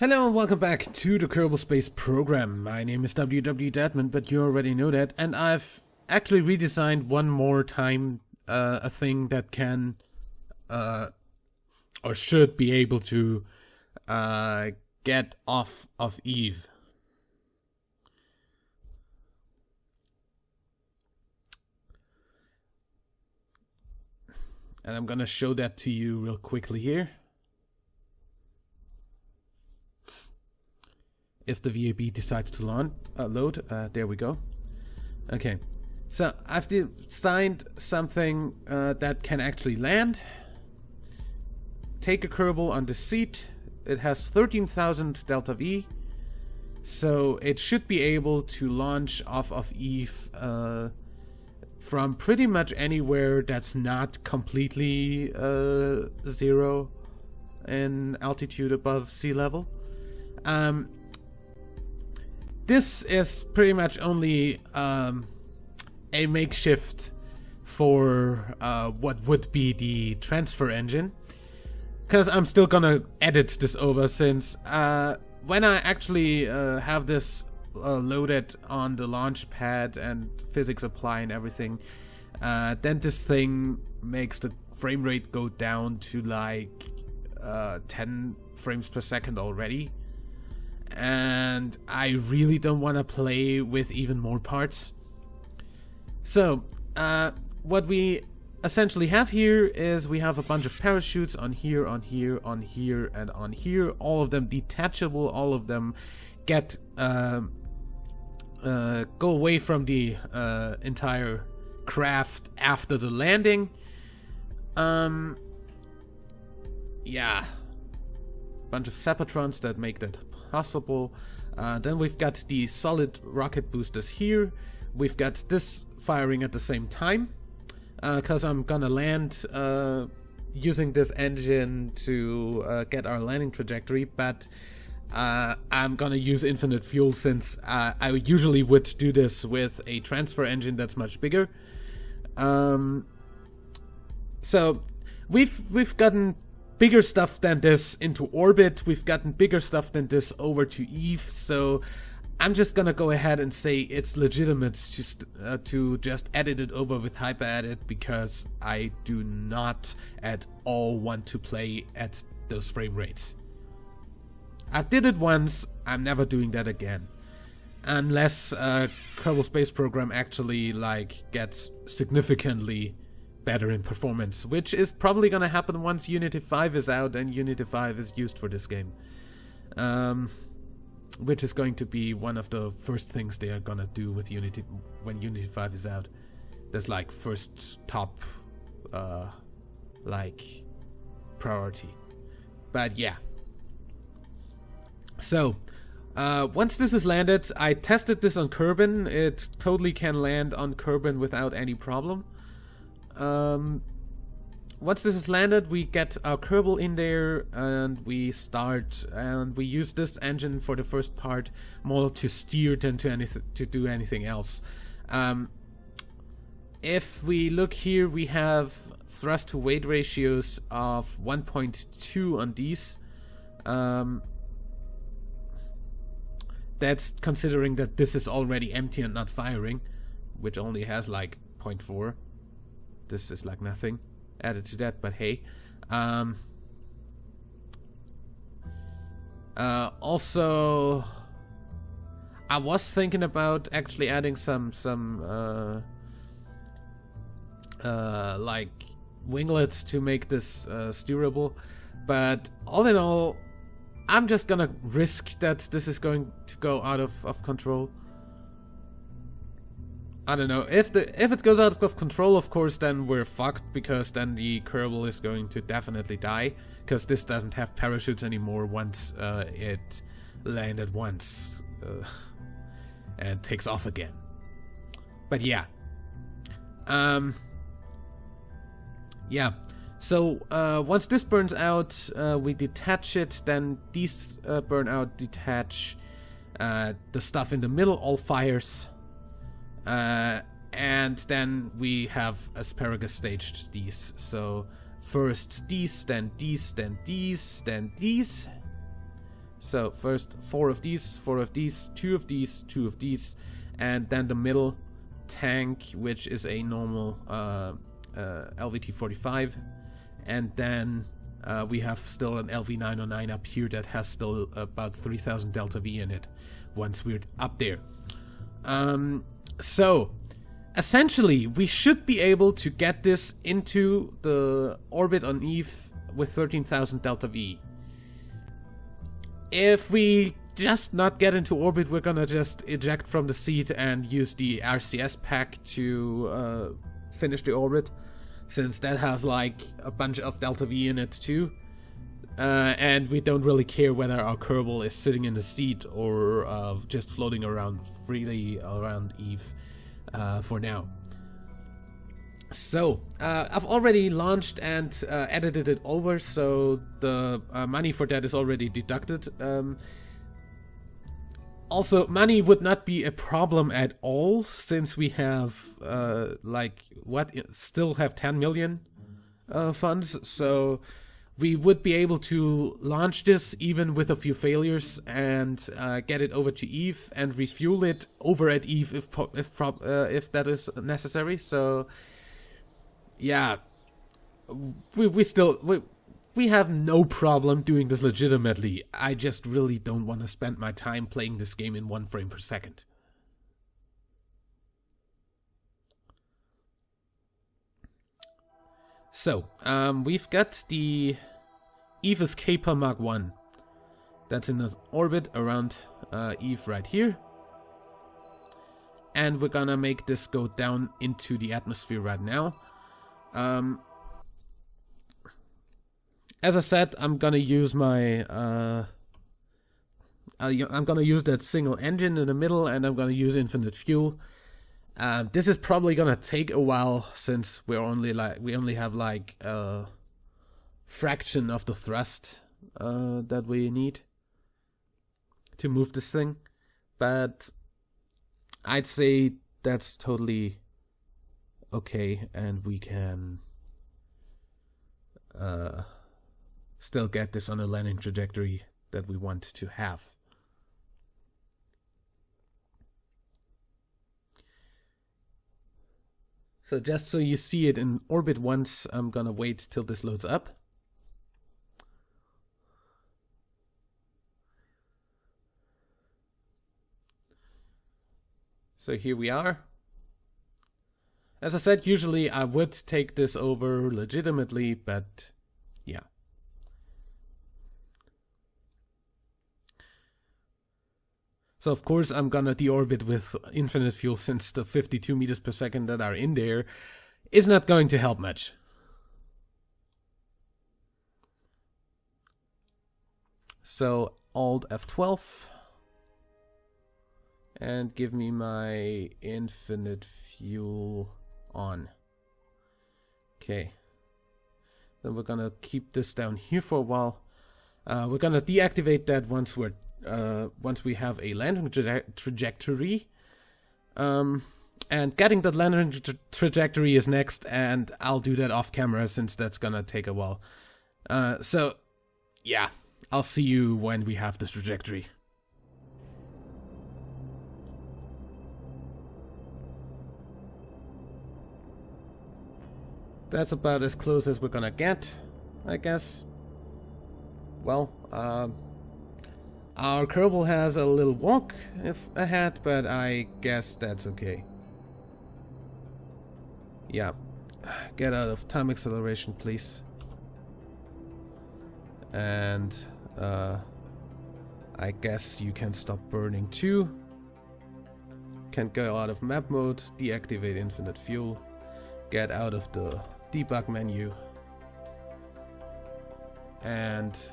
Hello and welcome back to the Kerbal Space program. My name is WWEdeadman, but you already know that, and I've actually redesigned one more time a thing that can or should be able to get off of Eve. And I'm gonna show that to you real quickly here. If the VAB decides to load, there we go. Okay, so I've designed something that can actually land. Take a Kerbal on the seat. It has 13,000 delta V, so it should be able to launch off of Eve from pretty much anywhere that's not completely zero in altitude above sea level. This is pretty much only a makeshift for what would be the transfer engine, because I'm still gonna edit this over, since when I actually have this loaded on the launch pad and physics apply and everything, then this thing makes the frame rate go down to like 10 frames per second already. And I really don't want to play with even more parts. So what we essentially have here is we have a bunch of parachutes on here, on here, on here, and on here. All of them detachable. All of them get go away from the entire craft after the landing. Yeah, bunch of Sapatrons that make that possible. Then we've got the solid rocket boosters here. We've got this firing at the same time, because I'm gonna land using this engine to get our landing trajectory, but I'm gonna use infinite fuel, since I usually would do this with a transfer engine that's much bigger. So we've gotten bigger stuff than this into orbit. We've gotten bigger stuff than this over to Eve, so I'm just gonna go ahead and say it's legitimate to just edit it over with HyperEdit, because I do not at all want to play at those frame rates. I did it once, I'm never doing that again. Unless Kerbal Space Program actually gets significantly better in performance, which is probably gonna happen once Unity 5 is out and Unity 5 is used for this game, which is going to be one of the first things they are gonna do with Unity when Unity 5 is out. That's first top priority. But yeah, so once this is landed, I tested this on Kerbal. It totally can land on Kerbal without any problem. Once this is landed, we get our Kerbal in there and we start, and we use this engine for the first part more to steer than to do anything else. If we look here, we have thrust to weight ratios of 1.2 on these. That's considering that this is already empty and not firing, which only has 0.4. This is nothing added to that, but hey. Also, I was thinking about actually adding some winglets to make this steerable, but all in all, I'm just gonna risk that this is going to go out of control. I don't know, if it goes out of control, of course, then we're fucked, because then the Kerbal is going to definitely die, because this doesn't have parachutes anymore once it landed once and takes off again. But yeah. Yeah, so once this burns out, we detach it, then these burn out, detach, the stuff in the middle all fires. And then we have asparagus staged these. So first these, then these, then these, then these. So first 4 of these, 4 of these, 2 of these, 2 of these, and then the middle tank, which is a normal LVT-45, and then we have still an LV-909 up here that has still about 3000 Delta V in it once we're up there. So essentially we should be able to get this into the orbit on Eve with 13,000 Delta V. If we just not get into orbit, we're gonna just eject from the seat and use the RCS pack to finish the orbit, since that has like a bunch of Delta V in it too. And we don't really care whether our Kerbal is sitting in the seat or just floating around freely around Eve for now. So, I've already launched and edited it over, so the money for that is already deducted. Also, money would not be a problem at all, since we have, still have 10 million funds, so we would be able to launch this even with a few failures and get it over to Eve and refuel it over at Eve if that is necessary. So yeah, we have no problem doing this legitimately. I just really don't want to spend my time playing this game in 1 frame per second. So, we've got the Eve Escaper Mark 1. That's in the orbit around Eve right here. And we're gonna make this go down into the atmosphere right now. As I said, I'm gonna use my I'm gonna use that single engine in the middle, and I'm gonna use infinite fuel. This is probably gonna take a while, since we only have like a fraction of the thrust that we need to move this thing, but I'd say that's totally okay, and we can still get this on a landing trajectory that we want to have. So just so you see it in orbit once, I'm gonna wait till this loads up. So here we are. As I said, usually I would take this over legitimately, but yeah. So of course I'm gonna deorbit with infinite fuel, since the 52 meters per second that are in there is not going to help much. So Alt F12 and give me my infinite fuel on. Okay. Then we're gonna keep this down here for a while. We're gonna deactivate that once we have a landing trajectory. And getting that landing trajectory is next, and I'll do that off camera, since that's gonna take a while. So yeah, I'll see you when we have this trajectory. That's about as close as we're gonna get, I guess. Well, our Kerbal has a little walk ahead, but I guess that's okay. Yeah, get out of time acceleration, please. And I guess you can stop burning too. Can go out of map mode, deactivate infinite fuel, get out of the debug menu, and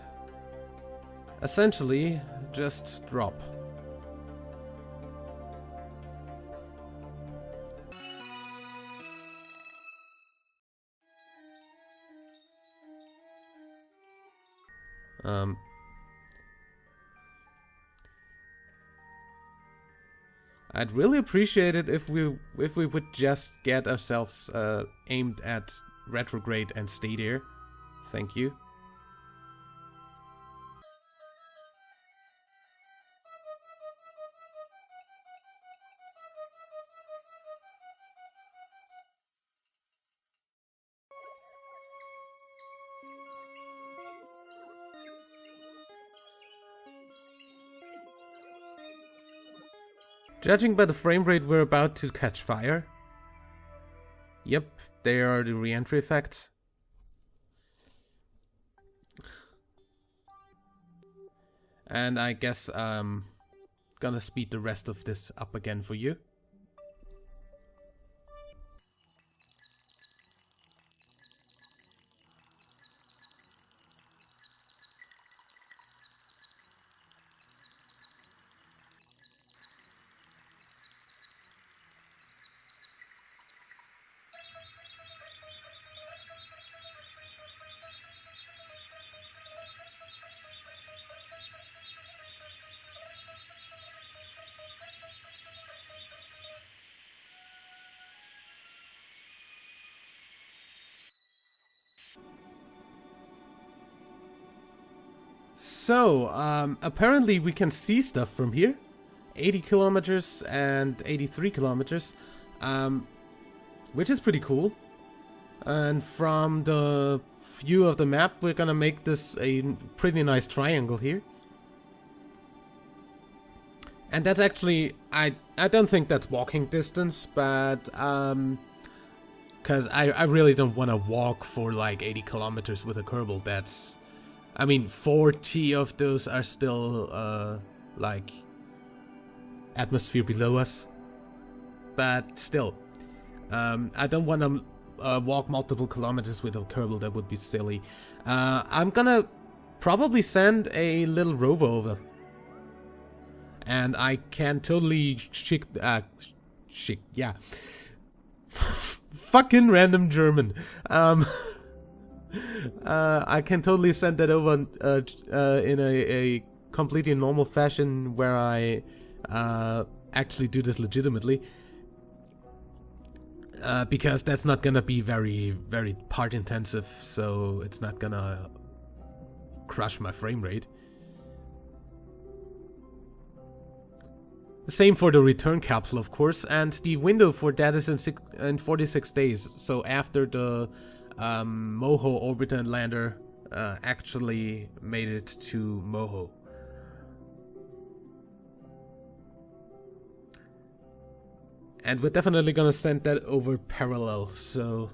essentially just drop. I'd really appreciate it if we would just get ourselves aimed at retrograde and stay there. Thank you. Judging by the frame rate, we're about to catch fire. Yep, they are the re-entry effects. And I guess I'm gonna speed the rest of this up again for you. So, apparently we can see stuff from here. 80 kilometers and 83 kilometers, which is pretty cool. And from the view of the map, we're gonna make this a pretty nice triangle here. And that's actually, I don't think that's walking distance, but, because I really don't want to walk for like 80 kilometers with a Kerbal. That's... I mean, 40 of those are still, like, atmosphere below us. But still, I don't want to walk multiple kilometers with a Kerbal. That would be silly. I'm gonna probably send a little rover over. And I can totally yeah. Fucking random German. I can totally send that over in a completely normal fashion where I actually do this legitimately. Because that's not gonna be very, very part intensive, so it's not gonna crush my frame rate. Same for the return capsule, of course, and the window for that is in 46 days, so after the Moho orbiter and lander actually made it to Moho. And we're definitely gonna send that over parallel, so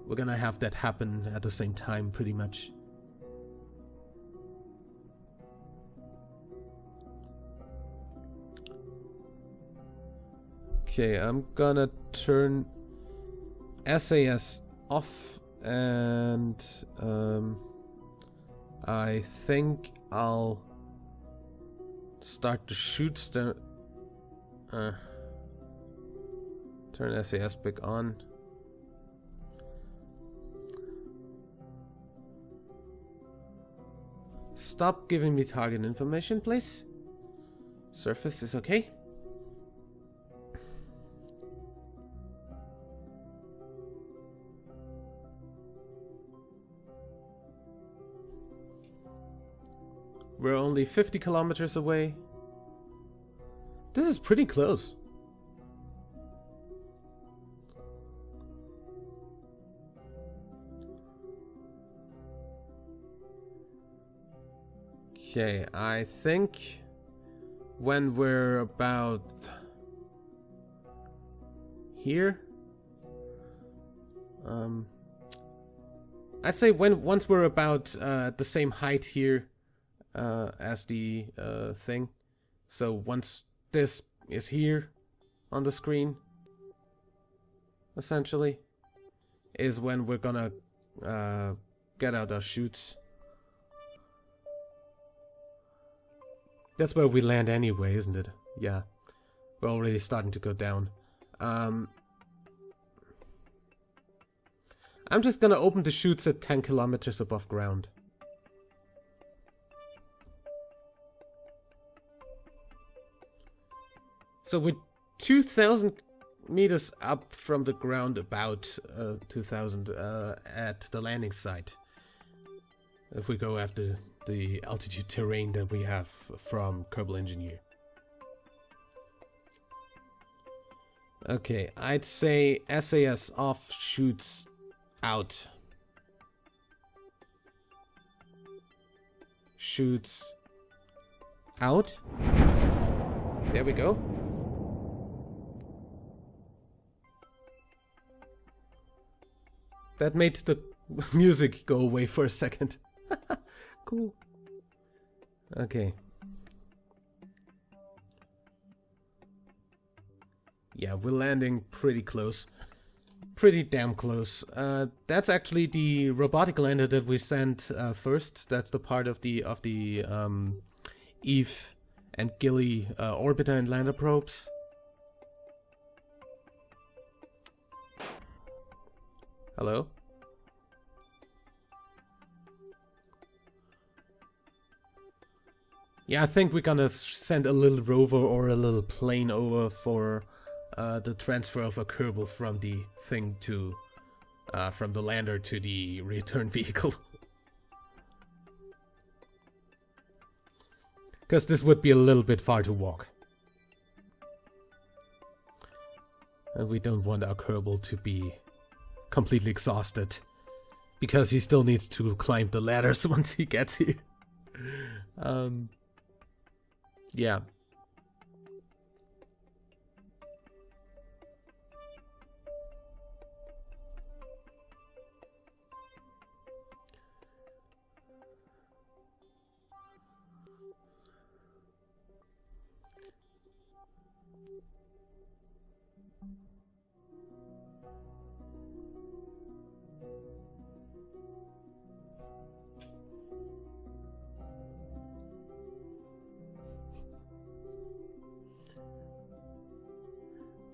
we're gonna have that happen at the same time pretty much. Okay, I'm gonna turn SAS off, and I think I'll start the shoots. Turn SAS back on. Stop giving me target information, please. Surface is okay. We're only 50 kilometers away. This is pretty close. Okay, I think when we're about here, I'd say once we're about the same height here as the thing. So once this is here on the screen, essentially, is when we're gonna get out our chutes. That's where we land anyway, isn't it? Yeah. We're already starting to go down. I'm just gonna open the chutes at 10 kilometers above ground. So we're 2,000 meters up from the ground, about 2,000 at the landing site. If we go after the altitude terrain that we have from Kerbal Engineer. Okay, I'd say SAS off, shoots out. Shoots out. There we go. That made the music go away for a second. Cool. Okay. Yeah, we're landing pretty close. Pretty damn close. That's actually the robotic lander that we sent first. That's the part of the Eve and Gilly orbiter and lander probes. Hello? Yeah, I think we're gonna send a little rover or a little plane over for the transfer of a Kerbal from the thing to, from the lander to the return vehicle. Because this would be a little bit far to walk. And we don't want our Kerbal to be completely exhausted. Because he still needs to climb the ladders once he gets here. Yeah.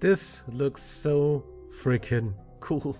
This looks so freaking cool.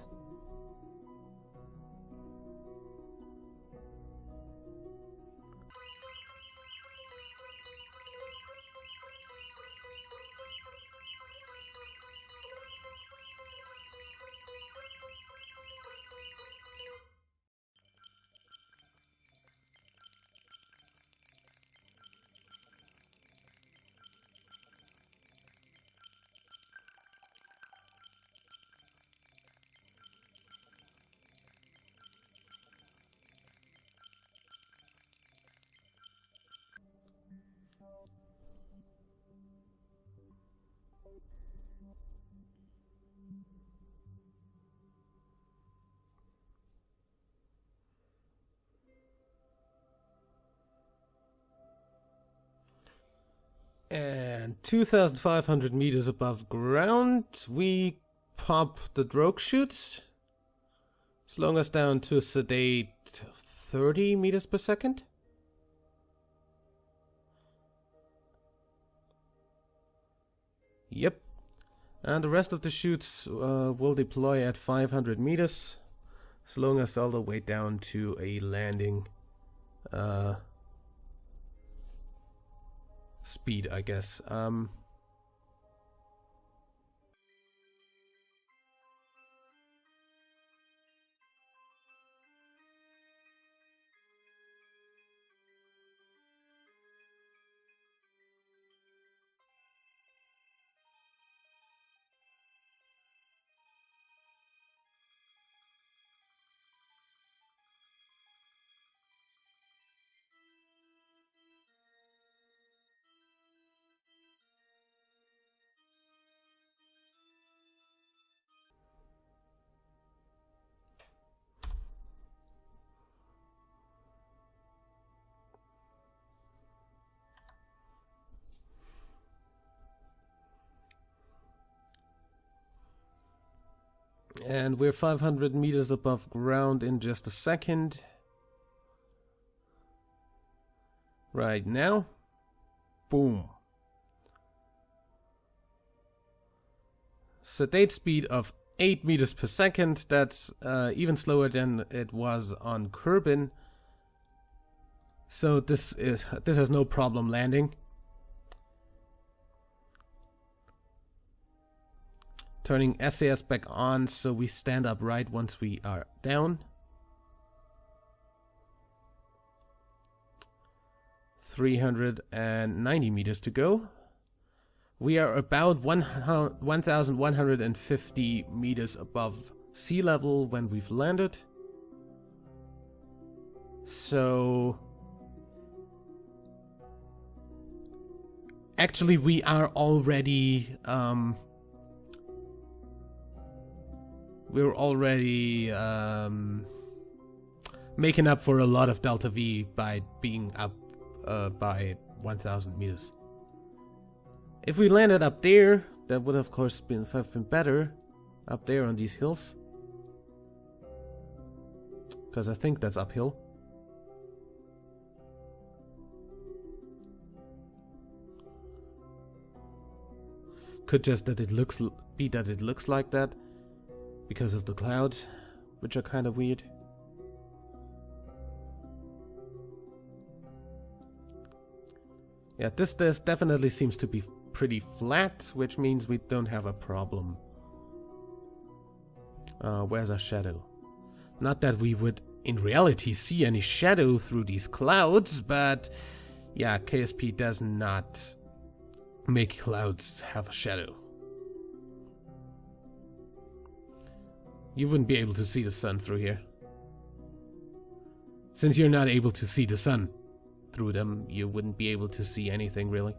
And 2,500 meters above ground, we pop the drogue chutes, slowing us down to a sedate 30 meters per second. Yep. And the rest of the chutes will deploy at 500 meters, slowing us all the way down to a landing speed, I guess. And we're 500 meters above ground in just a second. Right now. Boom. Sedate speed of 8 meters per second. That's even slower than it was on Kerbin. So this has no problem landing. Turning SAS back on so we stand upright once we are down. 390 meters to go. We are about 1,150 meters above sea level when we've landed. So Actually, we are already making up for a lot of delta V by being up by 1,000 meters. If we landed up there, that would of course have been better up there on these hills, because I think that's uphill. Could just be that it looks like that because of the clouds, which are kind of weird. Yeah, this definitely seems to be pretty flat, which means we don't have a problem. Where's our shadow? Not that we would in reality see any shadow through these clouds, but yeah, KSP does not make clouds have a shadow. You wouldn't be able to see the sun through here. Since you're not able to see the sun through them, you wouldn't be able to see anything really.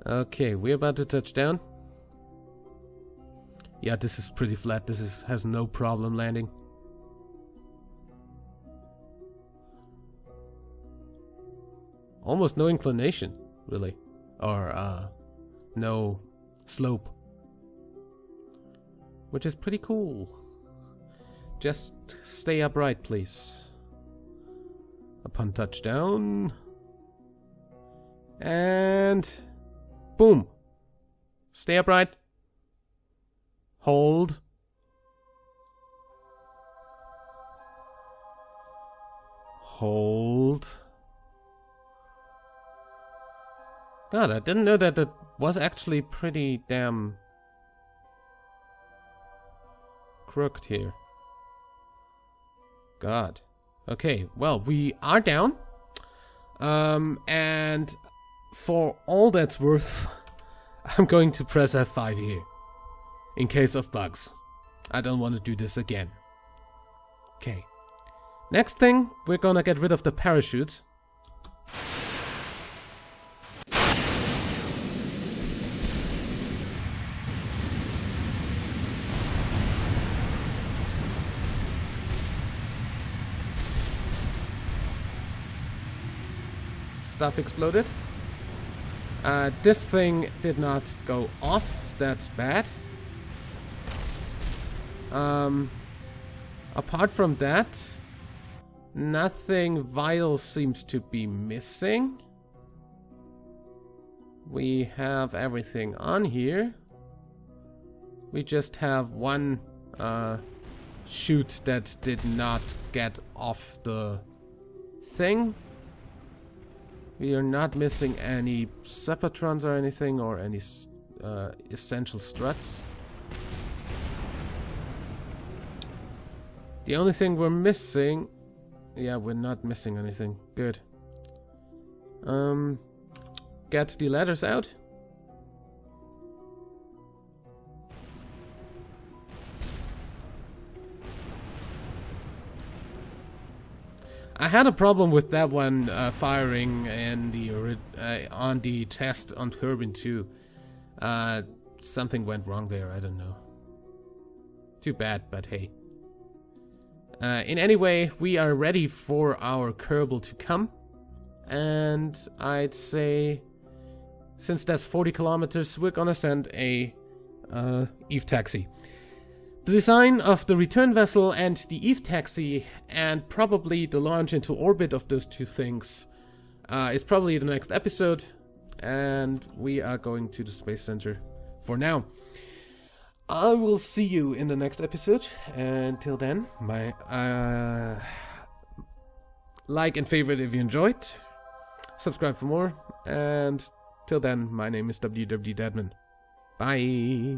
Okay, we're about to touch down. Yeah, this is pretty flat. This has no problem landing. Almost no inclination, really. Or, no slope. Which is pretty cool. Just stay upright, please. Upon touchdown. And boom. Stay upright. Hold. Hold. God, I didn't know that was actually pretty damn crooked here. God. Okay, well, we are down. And for all that's worth, I'm going to press F5 here. In case of bugs. I don't want to do this again. Okay. Next thing, we're gonna get rid of the parachutes. Stuff exploded. This thing did not go off. That's bad. Apart from that, nothing vital seems to be missing. We have everything on here. We just have one chute that did not get off the thing. We are not missing any separatrons or anything, or any essential struts. The only thing we're missing... Yeah, we're not missing anything. Good. Get the ladders out. I had a problem with that one firing in the on the test on Kerbal 2. Something went wrong there, I don't know. Too bad, but hey. In any way, we are ready for our Kerbal to come. And I'd say, since that's 40 kilometers, we're gonna send a Eve taxi. The design of the return vessel and the Eve taxi, and probably the launch into orbit of those two things, is probably the next episode. And we are going to the Space Center for now. I will see you in the next episode. Until then, like and favorite if you enjoyed. Subscribe for more. And till then, my name is WWEdeadman. Bye.